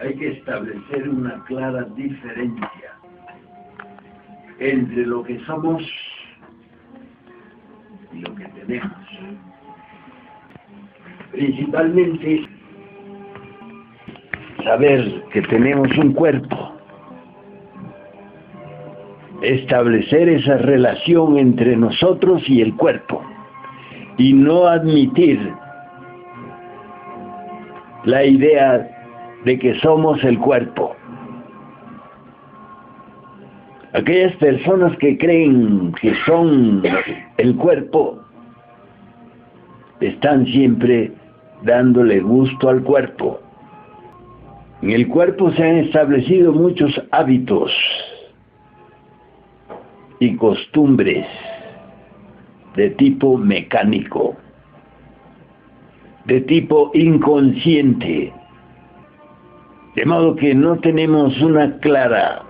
hay que establecer una clara diferencia entre lo que somos y lo que tenemos. Principalmente, saber que tenemos un cuerpo, establecer esa relación entre nosotros y el cuerpo, y no admitir la idea de que somos el cuerpo. Aquellas personas que creen que son el cuerpo están siempre dándole gusto al cuerpo. En el cuerpo se han establecido muchos hábitos y costumbres de tipo mecánico, de tipo inconsciente, de modo que no tenemos una clara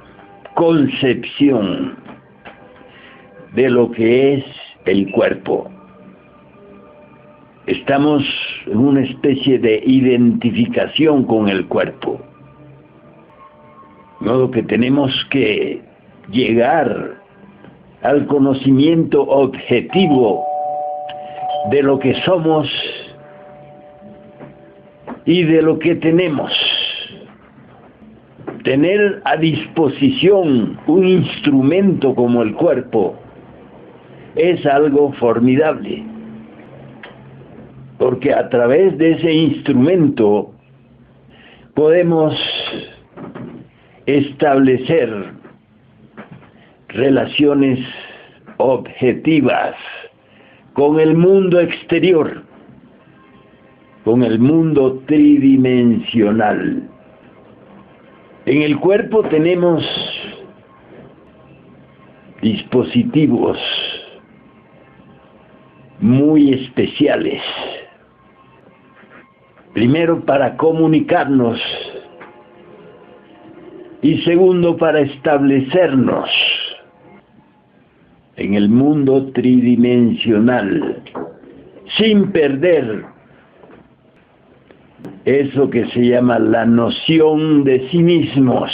concepción de lo que es el cuerpo. Estamos en una especie de identificación con el cuerpo, de modo que tenemos que llegar al conocimiento objetivo de lo que somos y de lo que tenemos. Tener a disposición un instrumento como el cuerpo es algo formidable, porque a través de ese instrumento podemos establecer relaciones objetivas con el mundo exterior, con el mundo tridimensional. En el cuerpo tenemos dispositivos muy especiales. Primero, para comunicarnos, y segundo, para establecernos en el mundo tridimensional, sin perder eso que se llama la noción de sí mismos.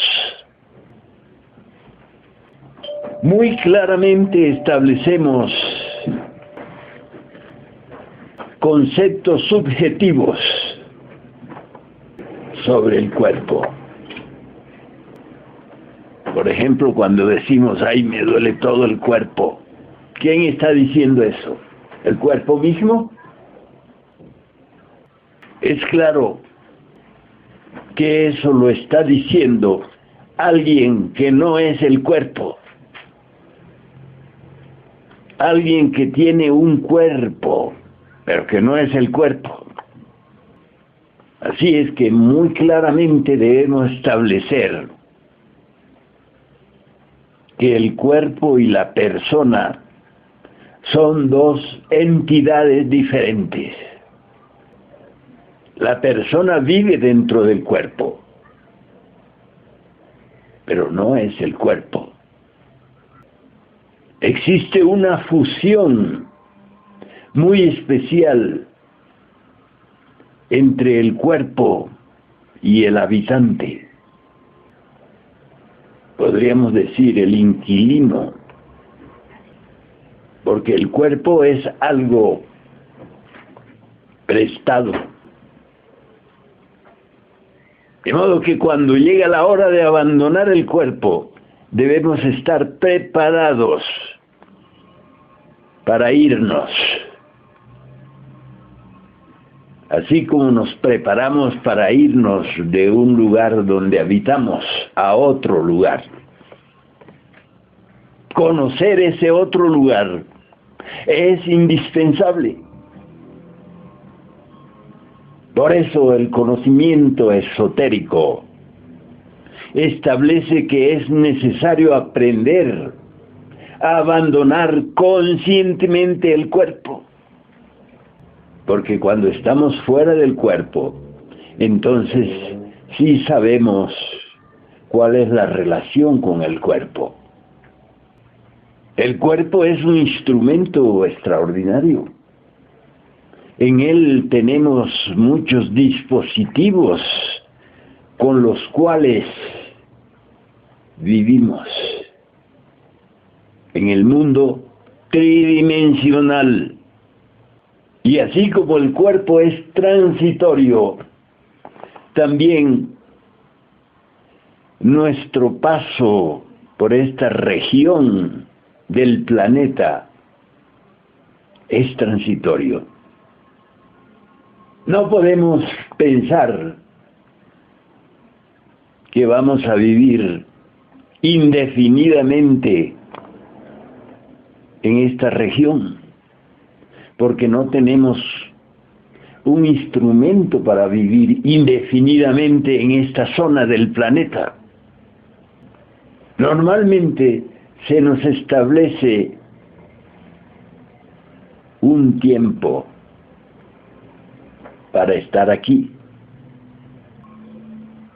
Muy claramente establecemos conceptos subjetivos sobre el cuerpo. Por ejemplo, cuando decimos, ay, me duele todo el cuerpo, ¿quién está diciendo eso? ¿El cuerpo mismo? Es claro que eso lo está diciendo alguien que no es el cuerpo, alguien que tiene un cuerpo, pero que no es el cuerpo. Así es que muy claramente debemos establecer que el cuerpo y la persona son dos entidades diferentes. La persona vive dentro del cuerpo, pero no es el cuerpo. Existe una fusión muy especial entre el cuerpo y el habitante. Podríamos decir el inquilino, porque el cuerpo es algo prestado. De modo que cuando llega la hora de abandonar el cuerpo, debemos estar preparados para irnos. Así como nos preparamos para irnos de un lugar donde habitamos a otro lugar. Conocer ese otro lugar es indispensable. Por eso el conocimiento esotérico establece que es necesario aprender a abandonar conscientemente el cuerpo. Porque cuando estamos fuera del cuerpo, entonces sí sabemos cuál es la relación con el cuerpo. El cuerpo es un instrumento extraordinario. En él tenemos muchos dispositivos con los cuales vivimos en el mundo tridimensional. Y así como el cuerpo es transitorio, también nuestro paso por esta región del planeta es transitorio. No podemos pensar que vamos a vivir indefinidamente en esta región, porque no tenemos un instrumento para vivir indefinidamente en esta zona del planeta. Normalmente se nos establece un tiempo para estar aquí.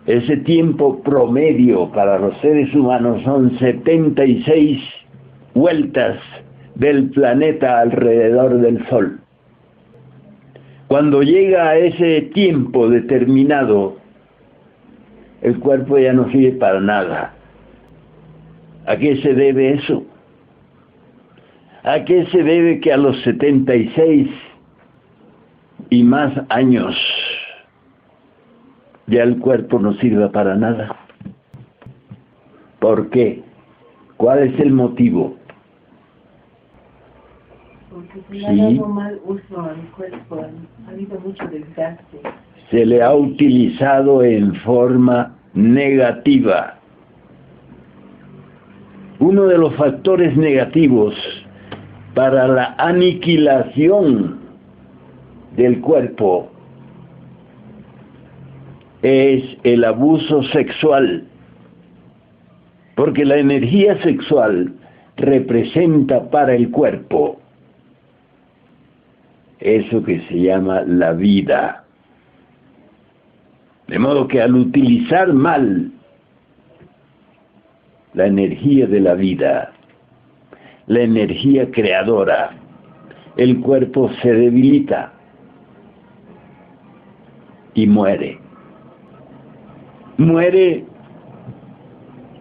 Ese tiempo promedio para los seres humanos son 76 vueltas del planeta alrededor del Sol. Cuando llega a ese tiempo determinado, el cuerpo ya no sirve para nada. ¿A qué se debe eso? ¿A qué se debe que a los 76 y más años ya el cuerpo no sirva para nada? ¿Por qué? ¿Cuál es el motivo? Porque se le ha dado mal uso al cuerpo, ha habido mucho desgaste. Se le ha utilizado en forma negativa. Uno de los factores negativos para la aniquilación del cuerpo es el abuso sexual, porque la energía sexual representa para el cuerpo eso que se llama la vida. De modo que al utilizar mal la energía de la vida, la energía creadora, el cuerpo se debilita y muere. Muere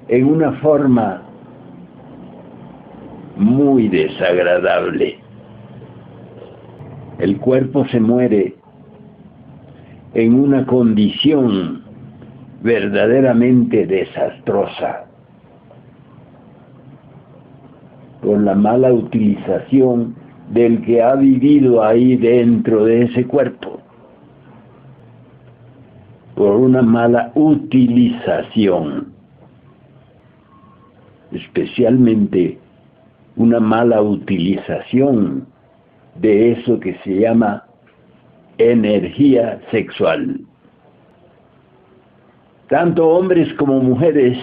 en una forma muy desagradable. El cuerpo se muere en una condición verdaderamente desastrosa por la mala utilización del que ha vivido ahí dentro de ese cuerpo, por una mala utilización, especialmente una mala utilización de eso que se llama energía sexual. Tanto hombres como mujeres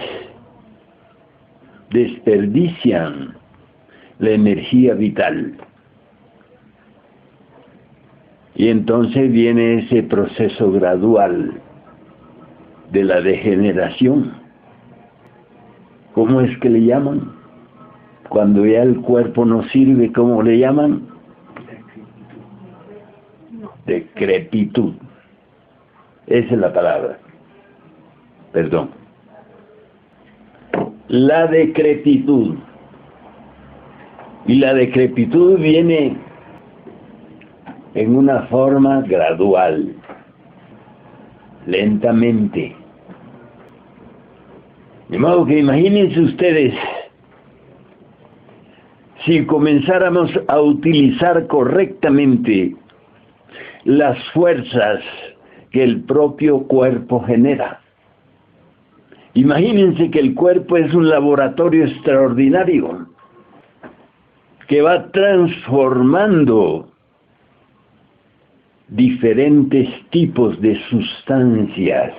desperdician la energía vital. Y entonces viene ese proceso gradual de la degeneración. ¿Cómo es que le llaman? Cuando ya el cuerpo no sirve, ¿cómo le llaman? Decrepitud. Esa es la palabra. Perdón. La decrepitud. Y la decrepitud viene en una forma gradual, lentamente. De modo que imagínense ustedes, si comenzáramos a utilizar correctamente las fuerzas que el propio cuerpo genera. Imagínense que el cuerpo es un laboratorio extraordinario que va transformando diferentes tipos de sustancias.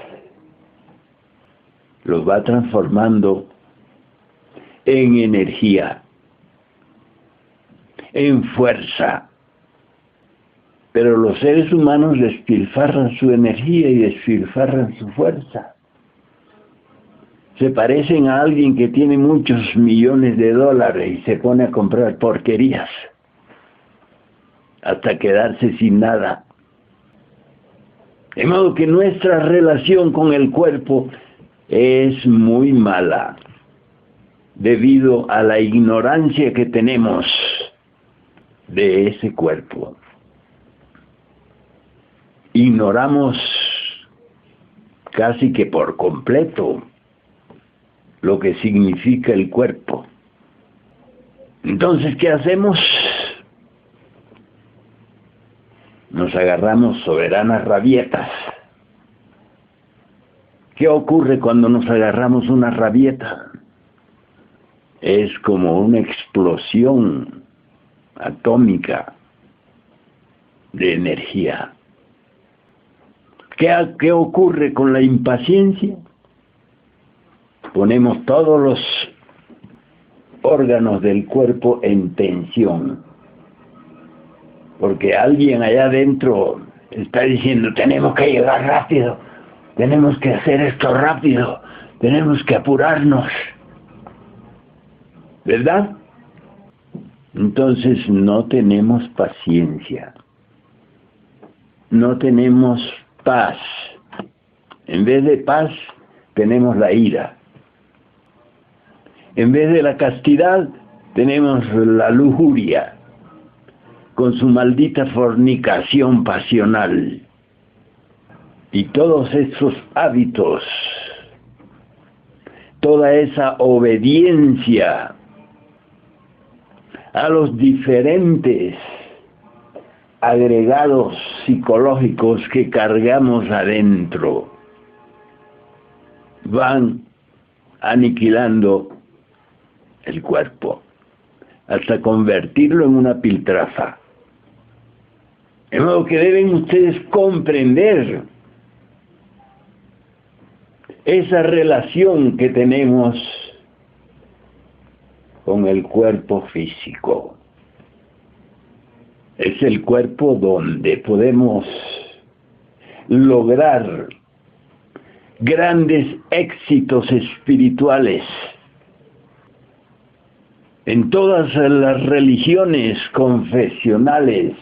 Los va transformando en energía, en fuerza. Pero los seres humanos despilfarran su energía y despilfarran su fuerza. Se parecen a alguien que tiene muchos millones de dólares y se pone a comprar porquerías hasta quedarse sin nada. De modo que nuestra relación con el cuerpo es muy mala, debido a la ignorancia que tenemos de ese cuerpo. Ignoramos casi que por completo lo que significa el cuerpo. Entonces, ¿qué hacemos? Nos agarramos soberanas rabietas. ¿Qué ocurre cuando nos agarramos una rabieta? Es como una explosión atómica de energía. ¿Qué ocurre con la impaciencia? Ponemos todos los órganos del cuerpo en tensión, porque alguien allá adentro está diciendo, tenemos que llegar rápido, tenemos que hacer esto rápido, tenemos que apurarnos, ¿verdad? Entonces no tenemos paciencia, no tenemos paz. En vez de paz, tenemos la ira. En vez de la castidad, tenemos la lujuria, con su maldita fornicación pasional. Y todos esos hábitos, toda esa obediencia a los diferentes agregados psicológicos que cargamos adentro, van aniquilando el cuerpo hasta convertirlo en una piltrafa. De modo que deben ustedes comprender esa relación que tenemos con el cuerpo físico. Es el cuerpo donde podemos lograr grandes éxitos espirituales. En todas las religiones confesionales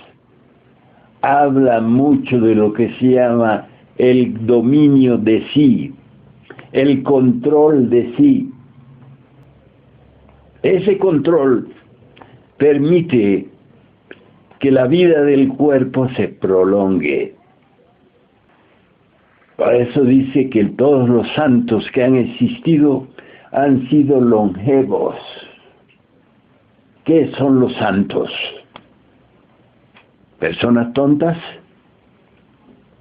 habla mucho de lo que se llama el dominio de sí, el control de sí. Ese control permite que la vida del cuerpo se prolongue. Por eso dice que todos los santos que han existido han sido longevos. ¿Qué son los santos? ¿Personas tontas?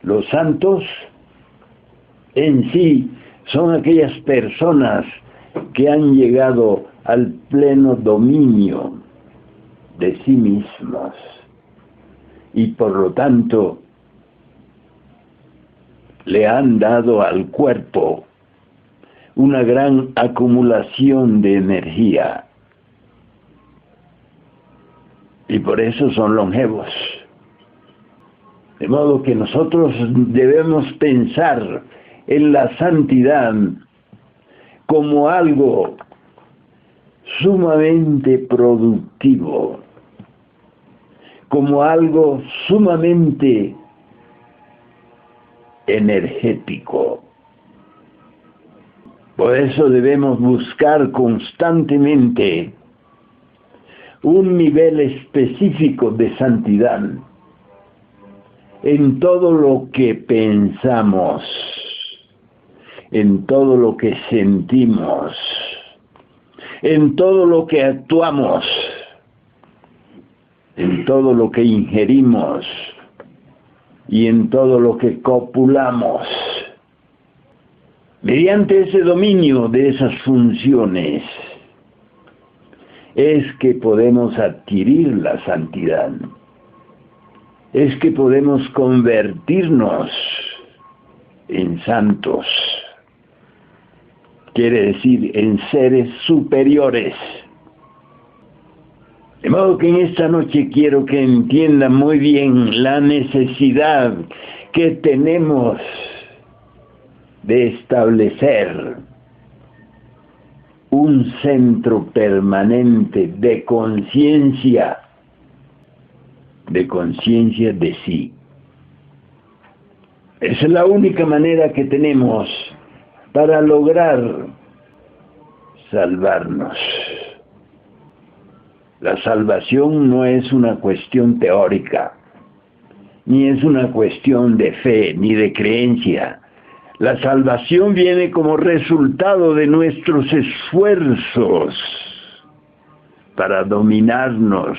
Los santos en sí son aquellas personas que han llegado al pleno dominio de sí mismos y por lo tanto le han dado al cuerpo una gran acumulación de energía y por eso son longevos. De modo que nosotros debemos pensar en la santidad como algo sumamente productivo, como algo sumamente energético. Por eso debemos buscar constantemente un nivel específico de santidad en todo lo que pensamos, en todo lo que sentimos, en todo lo que actuamos, en todo lo que ingerimos y en todo lo que copulamos. Mediante ese dominio de esas funciones es que podemos adquirir la santidad, es que podemos convertirnos en santos, quiere decir en seres superiores. De modo que en esta noche quiero que entiendan muy bien la necesidad que tenemos de establecer un centro permanente de conciencia de sí. Esa es la única manera que tenemos para lograr salvarnos. La salvación no es una cuestión teórica, ni es una cuestión de fe, ni de creencia. La salvación viene como resultado de nuestros esfuerzos para dominarnos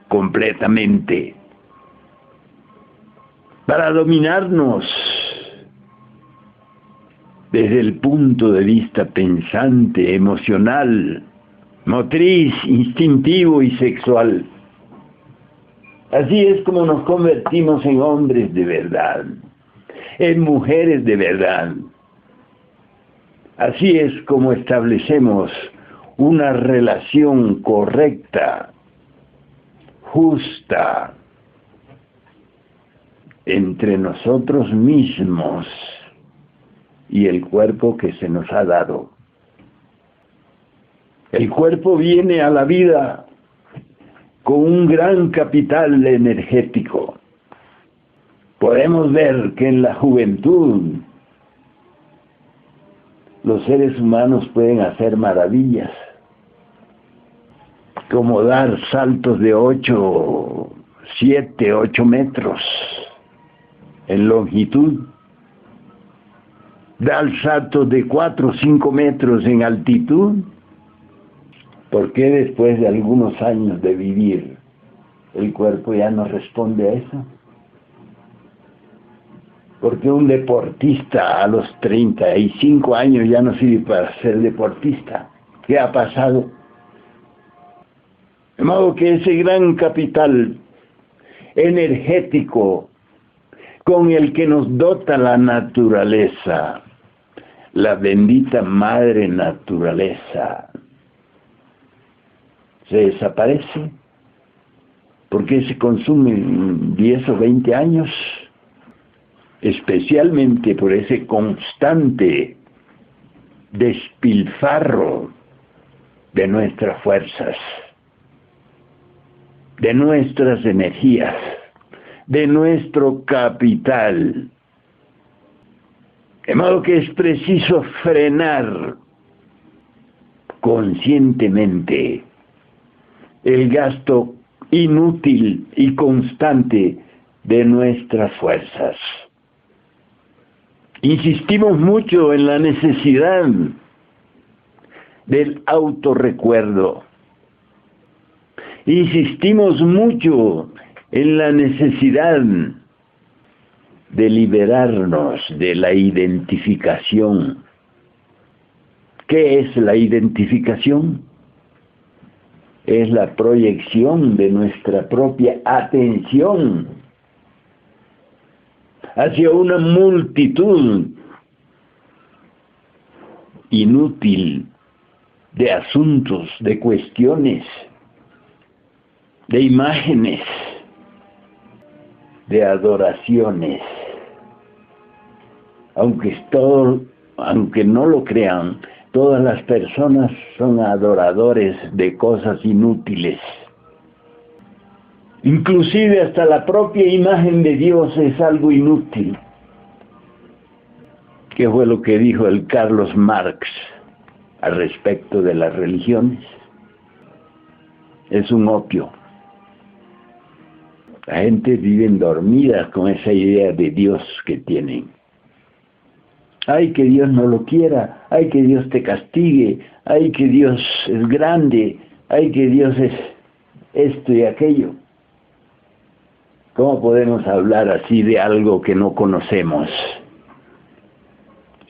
completamente, para dominarnos desde el punto de vista pensante, emocional, motriz, instintivo y sexual. Así es como nos convertimos en hombres de verdad, en mujeres de verdad. Así es como establecemos una relación correcta, justa, entre nosotros mismos y el cuerpo que se nos ha dado. El cuerpo viene a la vida con un gran capital energético. Podemos ver que en la juventud los seres humanos pueden hacer maravillas, como dar saltos de 7, 8 metros en longitud, dar saltos de 4 o 5 metros en altitud. ¿Por qué después de algunos años de vivir el cuerpo ya no responde a eso? Porque un deportista a los 35 años ya no sirve para ser deportista. ¿Qué ha pasado? De modo que ese gran capital energético con el que nos dota la naturaleza, la bendita madre naturaleza, se desaparece. ¿Por qué se consume en 10 o 20 años? Especialmente por ese constante despilfarro de nuestras fuerzas, de nuestras energías, de nuestro capital. De modo que es preciso frenar conscientemente el gasto inútil y constante de nuestras fuerzas. Insistimos mucho en la necesidad del autorrecuerdo. Insistimos mucho en la necesidad de liberarnos de la identificación. ¿Qué es la identificación? Es la proyección de nuestra propia atención hacia una multitud inútil de asuntos, de cuestiones, de imágenes, de adoraciones. Aunque no lo crean, todas las personas son adoradores de cosas inútiles. Inclusive hasta la propia imagen de Dios es algo inútil. ¿Qué fue lo que dijo el Carlos Marx al respecto de las religiones? Es un opio. La gente vive dormida con esa idea de Dios que tienen. Ay, que Dios no lo quiera, ay, que Dios te castigue, ay, que Dios es grande, ay, que Dios es esto y aquello. ¿Cómo podemos hablar así de algo que no conocemos?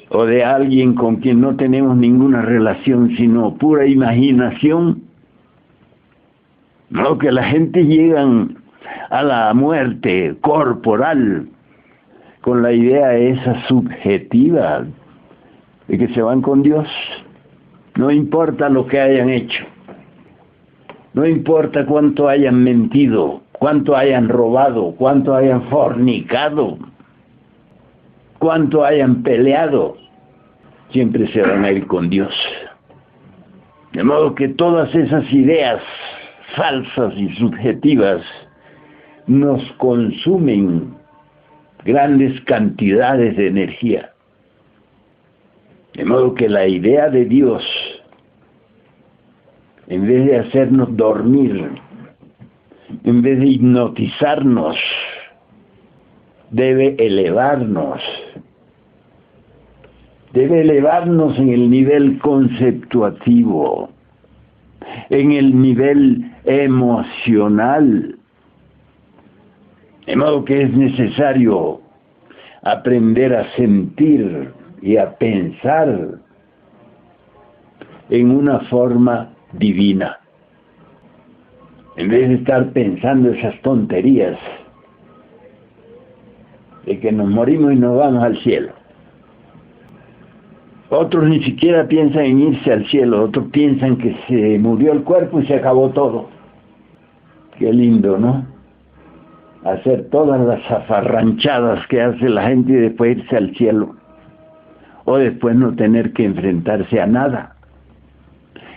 O de alguien con quien no tenemos ninguna relación, sino pura imaginación. No, que la gente llega a la muerte corporal con la idea esa subjetiva de que se van con Dios. No importa lo que hayan hecho, no importa cuánto hayan mentido, cuánto hayan robado, cuánto hayan fornicado, cuánto hayan peleado, siempre se van a ir con Dios. De modo que todas esas ideas falsas y subjetivas nos consumen grandes cantidades de energía. De modo que la idea de Dios, en vez de hacernos dormir, en vez de hipnotizarnos, debe elevarnos en el nivel conceptuativo, en el nivel emocional. De modo que es necesario aprender a sentir y a pensar en una forma divina. En vez de estar pensando esas tonterías de que nos morimos y nos vamos al cielo. Otros ni siquiera piensan en irse al cielo, otros piensan que se murió el cuerpo y se acabó todo. Qué lindo, ¿no? Hacer todas las zafarranchadas que hace la gente y después irse al cielo. O después no tener que enfrentarse a nada.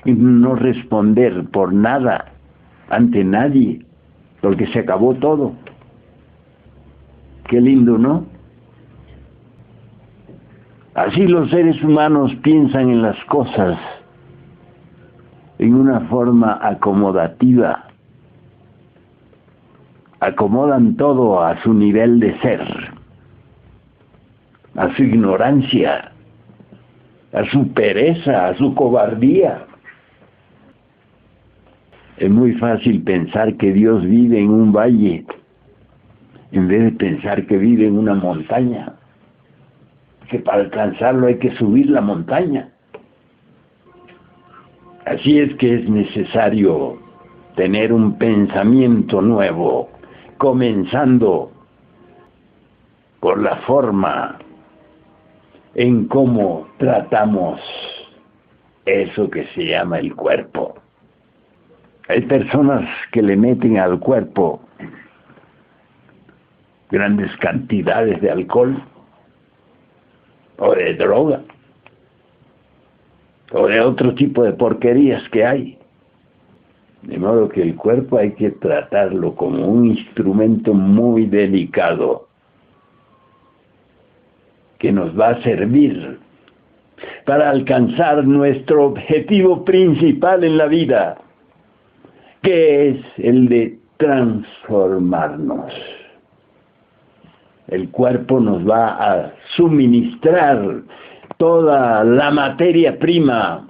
Y no responder por nada ante nadie, porque se acabó todo. Qué lindo, ¿no? Así los seres humanos piensan en las cosas en una forma acomodativa. Acomodan todo a su nivel de ser, a su ignorancia, a su pereza, a su cobardía. Es muy fácil pensar que Dios vive en un valle, en vez de pensar que vive en una montaña, que para alcanzarlo hay que subir la montaña. Así es que es necesario tener un pensamiento nuevo, comenzando por la forma en cómo tratamos eso que se llama el cuerpo. Hay personas que le meten al cuerpo grandes cantidades de alcohol o de droga o de otro tipo de porquerías que hay. De modo que el cuerpo hay que tratarlo como un instrumento muy delicado que nos va a servir para alcanzar nuestro objetivo principal en la vida, que es el de transformarnos. El cuerpo nos va a suministrar toda la materia prima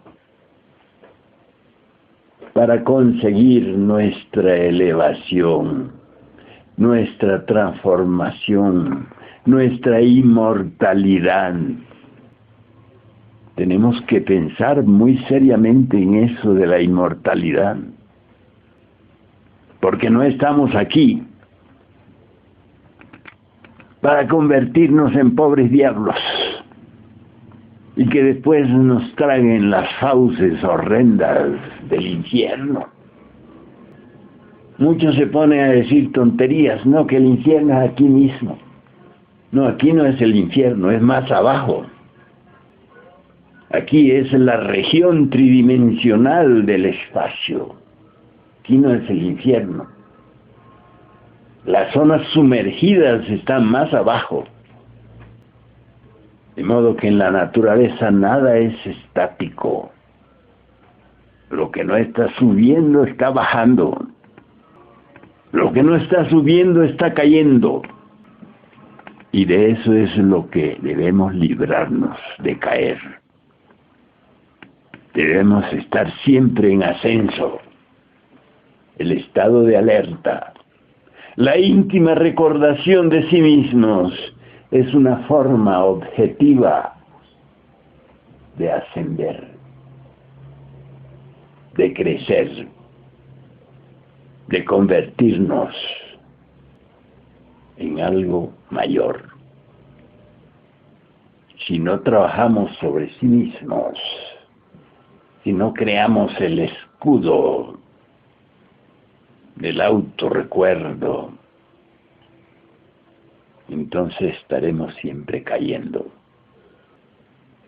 para conseguir nuestra elevación, nuestra transformación, nuestra inmortalidad. Tenemos que pensar muy seriamente en eso de la inmortalidad, porque no estamos aquí para convertirnos en pobres diablos y que después nos traguen las fauces horrendas del infierno. Muchos se ponen a decir tonterías, no, que el infierno es aquí mismo. No, aquí no es el infierno, es más abajo. Aquí es la región tridimensional del espacio. Aquí no es el infierno. Las zonas sumergidas están más abajo. De modo que en la naturaleza nada es estático. Lo que no está subiendo está bajando. Lo que no está subiendo está cayendo. Y de eso es lo que debemos librarnos, de caer. Debemos estar siempre en ascenso. El estado de alerta, la íntima recordación de sí mismos, es una forma objetiva de ascender, de crecer, de convertirnos en algo mayor. Si no trabajamos sobre sí mismos, si no creamos el escudo del autorrecuerdo, entonces estaremos siempre cayendo.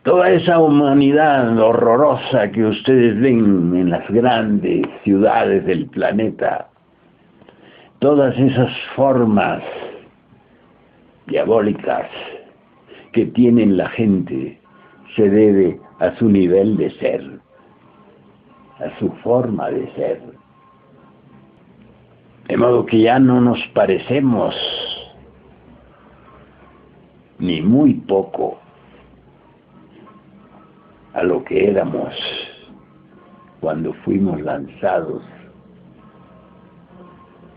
Toda esa humanidad horrorosa que ustedes ven en las grandes ciudades del planeta, todas esas formas diabólicas que tienen la gente se debe a su nivel de ser, a su forma de ser. De modo que ya no nos parecemos ni muy poco a lo que éramos cuando fuimos lanzados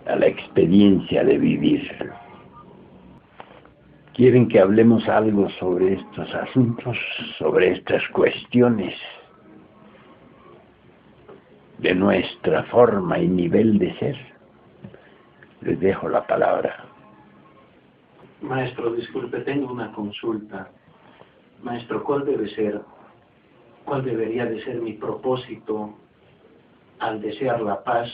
a la experiencia de vivir. ¿Quieren que hablemos algo sobre estos asuntos, sobre estas cuestiones de nuestra forma y nivel de ser? Les dejo la palabra. Maestro, disculpe, tengo una consulta. Maestro, ¿cuál debería de ser mi propósito al desear la paz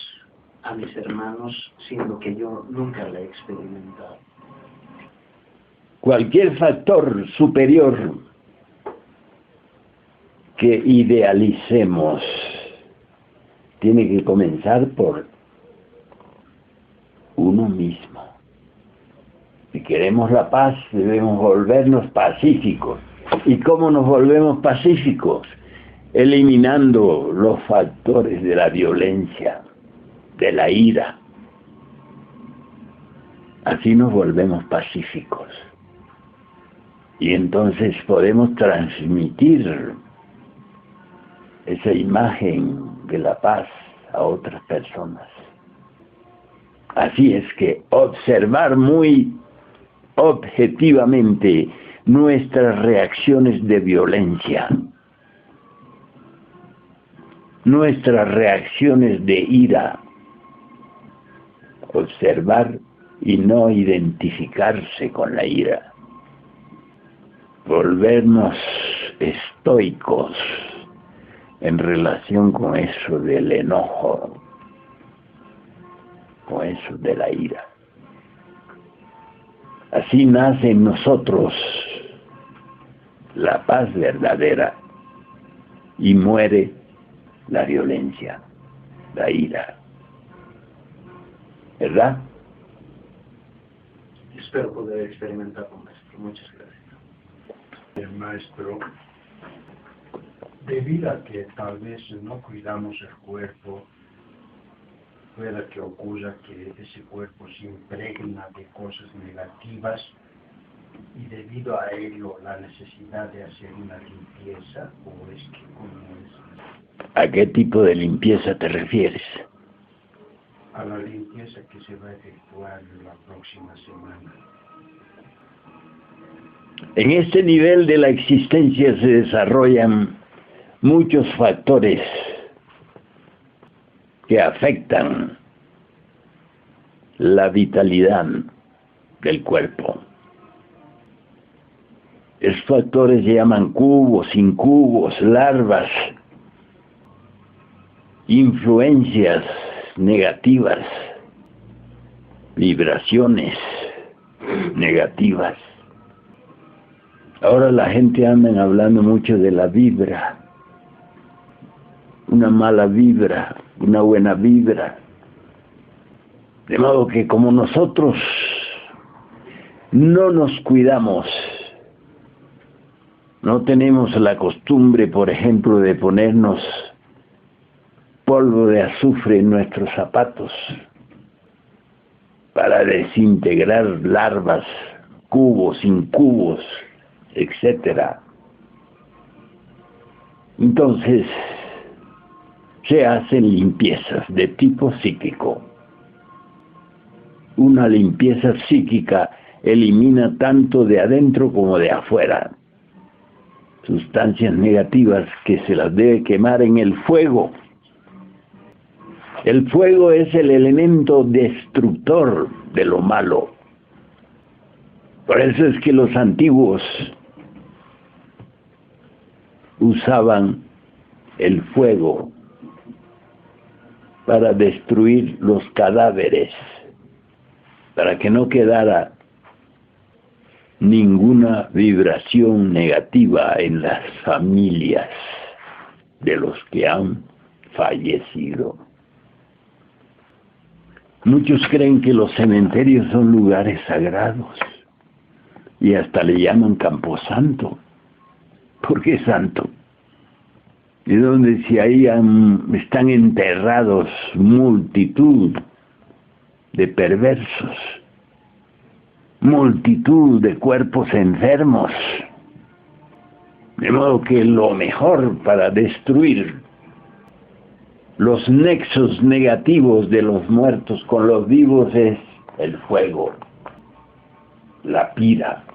a mis hermanos, siendo que yo nunca la he experimentado? Cualquier factor superior que idealicemos tiene que comenzar por uno mismo. Si queremos la paz, debemos volvernos pacíficos. ¿Y cómo nos volvemos pacíficos? Eliminando los factores de la violencia, de la ira. Así nos volvemos pacíficos. Y entonces podemos transmitir esa imagen de la paz a otras personas. Así es que observar muy objetivamente nuestras reacciones de violencia, nuestras reacciones de ira, observar y no identificarse con la ira, volvernos estoicos en relación con eso del enojo, con eso de la ira. Así nace en nosotros la paz verdadera y muere la violencia, la ira. ¿Verdad? Espero poder experimentarlo, maestro. Muchas gracias. Maestro, debido a que tal vez no cuidamos el cuerpo, pueda que ocurra que ese cuerpo se impregna de cosas negativas y debido a ello la necesidad de hacer una limpieza, o es que ¿cómo es? ¿A qué tipo de limpieza te refieres? A la limpieza que se va a efectuar la próxima semana. En este nivel de la existencia se desarrollan muchos factores que afectan la vitalidad del cuerpo. Esos factores se llaman cubos, incubos, larvas, influencias negativas, vibraciones negativas. Ahora la gente anda hablando mucho de la vibra, una mala vibra, una buena vibra. De modo que como nosotros no nos cuidamos, no tenemos la costumbre, por ejemplo, de ponernos polvo de azufre en nuestros zapatos para desintegrar larvas, cubos, incubos, etcétera. Entonces se hacen limpiezas de tipo psíquico. Una limpieza psíquica elimina tanto de adentro como de afuera sustancias negativas que se las debe quemar en el fuego. El fuego es el elemento destructor de lo malo. Por eso es que los antiguos usaban el fuego para destruir los cadáveres, para que no quedara ninguna vibración negativa en las familias de los que han fallecido. Muchos creen que los cementerios son lugares sagrados. y hasta le llaman Camposanto. ¿Por qué santo? De donde si ahí están enterrados multitud de perversos, multitud de cuerpos enfermos. De modo que lo mejor para destruir los nexos negativos de los muertos con los vivos es el fuego, la pira,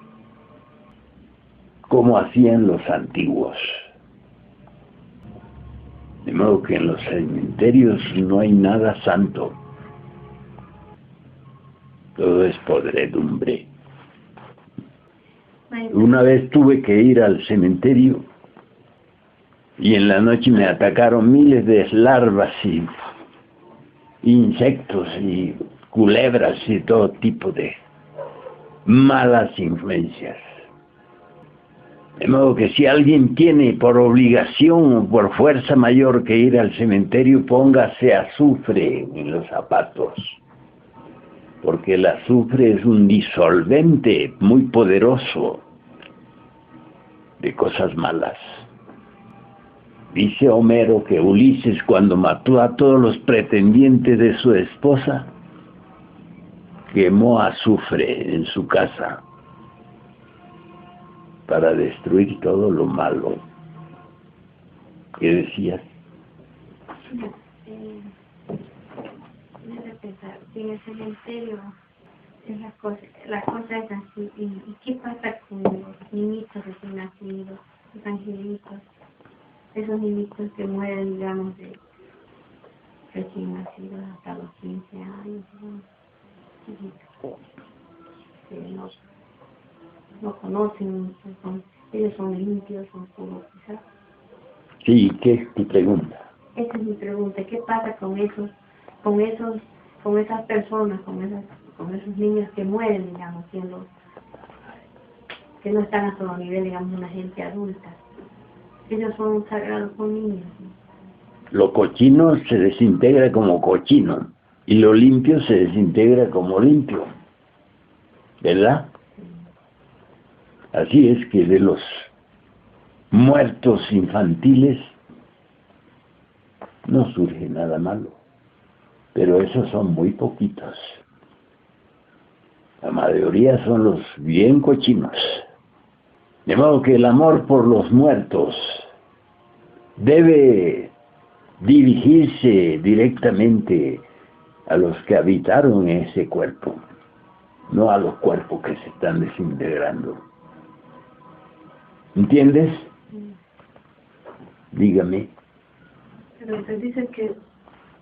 como hacían los antiguos. De modo que en los cementerios no hay nada santo. Todo es podredumbre. Una vez tuve que ir al cementerio y en la noche me atacaron miles de larvas y insectos y culebras y todo tipo de malas influencias. De modo que si alguien tiene por obligación o por fuerza mayor que ir al cementerio, póngase azufre en los zapatos, porque el azufre es un disolvente muy poderoso de cosas malas. Dice Homero que Ulises, cuando mató a todos los pretendientes de su esposa, quemó azufre en su casa para destruir todo lo malo. ¿Qué decías? Si en el cementerio es la cosa es así, ¿y qué pasa con los niñitos recién nacidos, los angelitos, esos niñitos que mueren, digamos, de recién nacidos hasta los 15 años, ¿no? No conocen, ellos son limpios, son puros, quizás? Sí, ¿qué es tu pregunta? Esa es mi pregunta. ¿Qué pasa con esas personas, con esos niños que mueren, digamos, que no están a su nivel, digamos, una gente adulta? Ellos son sagrados, son niños, ¿no? Lo cochino se desintegra como cochino y lo limpio se desintegra como limpio, ¿verdad? Así es que de los muertos infantiles no surge nada malo, pero esos son muy poquitos. La mayoría son los bien cochinos. De modo que el amor por los muertos debe dirigirse directamente a los que habitaron ese cuerpo, no a los cuerpos que se están desintegrando. ¿Entiendes? Dígame. Pero usted dice que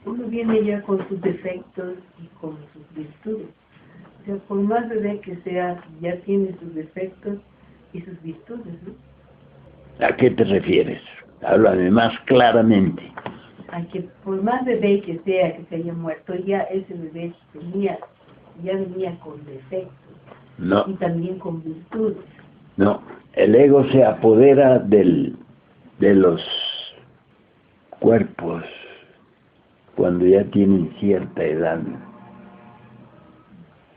uno viene ya con sus defectos y con sus virtudes. O sea, por más bebé que sea, ya tiene sus defectos y sus virtudes, ¿no? ¿A qué te refieres? Háblame más claramente. A que por más bebé que sea, que se haya muerto, ya ese bebé ya venía con defectos. No. Y también con virtudes. No, el ego se apodera de los cuerpos cuando ya tienen cierta edad.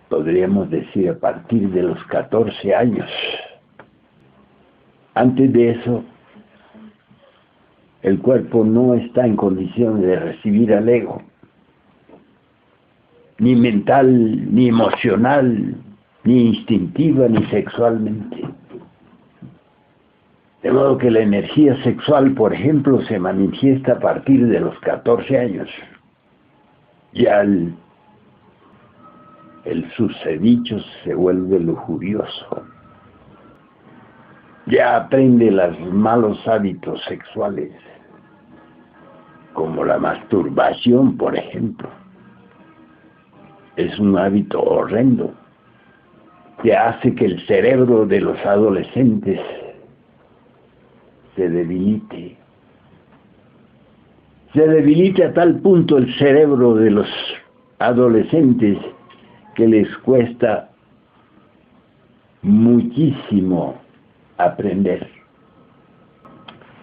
Podríamos decir a partir de los 14 años. Antes de eso, el cuerpo no está en condiciones de recibir al ego, ni mental, ni emocional, ni instintiva, ni sexualmente. De modo que la energía sexual, por ejemplo, se manifiesta a partir de los 14 años. Ya el susodicho se vuelve lujurioso. Ya aprende los malos hábitos sexuales, como la masturbación, por ejemplo. Es un hábito horrendo que hace que el cerebro de los adolescentes se debilite. Se debilita a tal punto el cerebro de los adolescentes que les cuesta muchísimo aprender.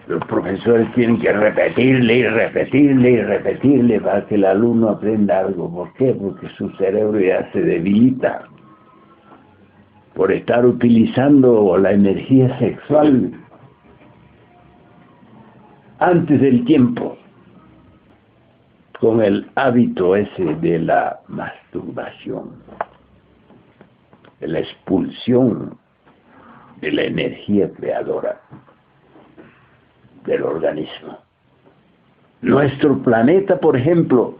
Los profesores tienen que repetirle y repetirle y repetirle para que el alumno aprenda algo. ¿Por qué? Porque su cerebro ya se debilita. por estar utilizando la energía sexual antes del tiempo, con el hábito ese de la masturbación, de la expulsión de la energía creadora del organismo. Nuestro planeta, por ejemplo,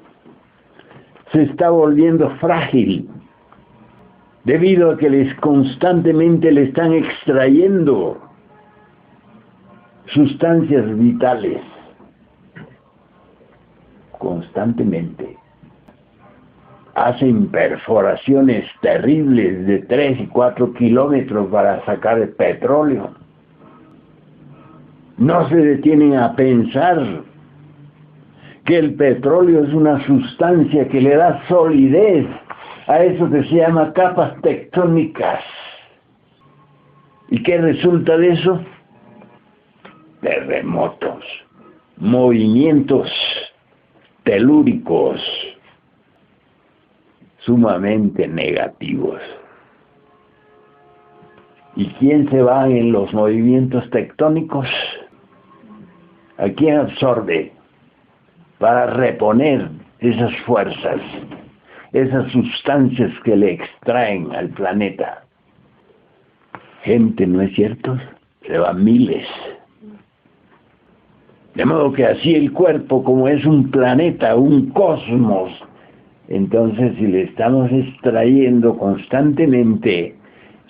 se está volviendo frágil debido a que constantemente le están extrayendo sustancias vitales, constantemente. Hacen perforaciones terribles de 3 y 4 kilómetros para sacar el petróleo. No se detienen a pensar que el petróleo es una sustancia que le da solidez a eso que se llama capas tectónicas. ¿Y qué resulta de eso? Terremotos, movimientos telúricos sumamente negativos. ¿Y quién se va en los movimientos tectónicos? ¿A quién absorbe para reponer esas fuerzas, esas sustancias que le extraen al planeta? Gente, ¿no es cierto? Se van miles. De modo que así el cuerpo, como es un planeta, un cosmos, entonces si le estamos extrayendo constantemente,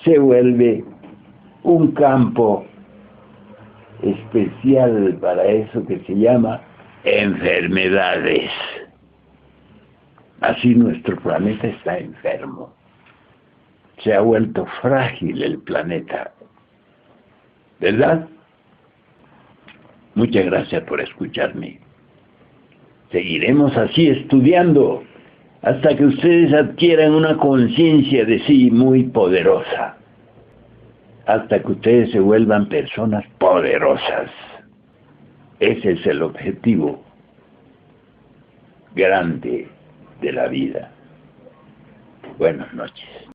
se vuelve un campo especial para eso que se llama enfermedades. Así nuestro planeta está enfermo. Se ha vuelto frágil el planeta. ¿Verdad? Muchas gracias por escucharme. Seguiremos así estudiando hasta que ustedes adquieran una conciencia de sí muy poderosa. Hasta que ustedes se vuelvan personas poderosas. Ese es el objetivo grande de la vida. Buenas noches.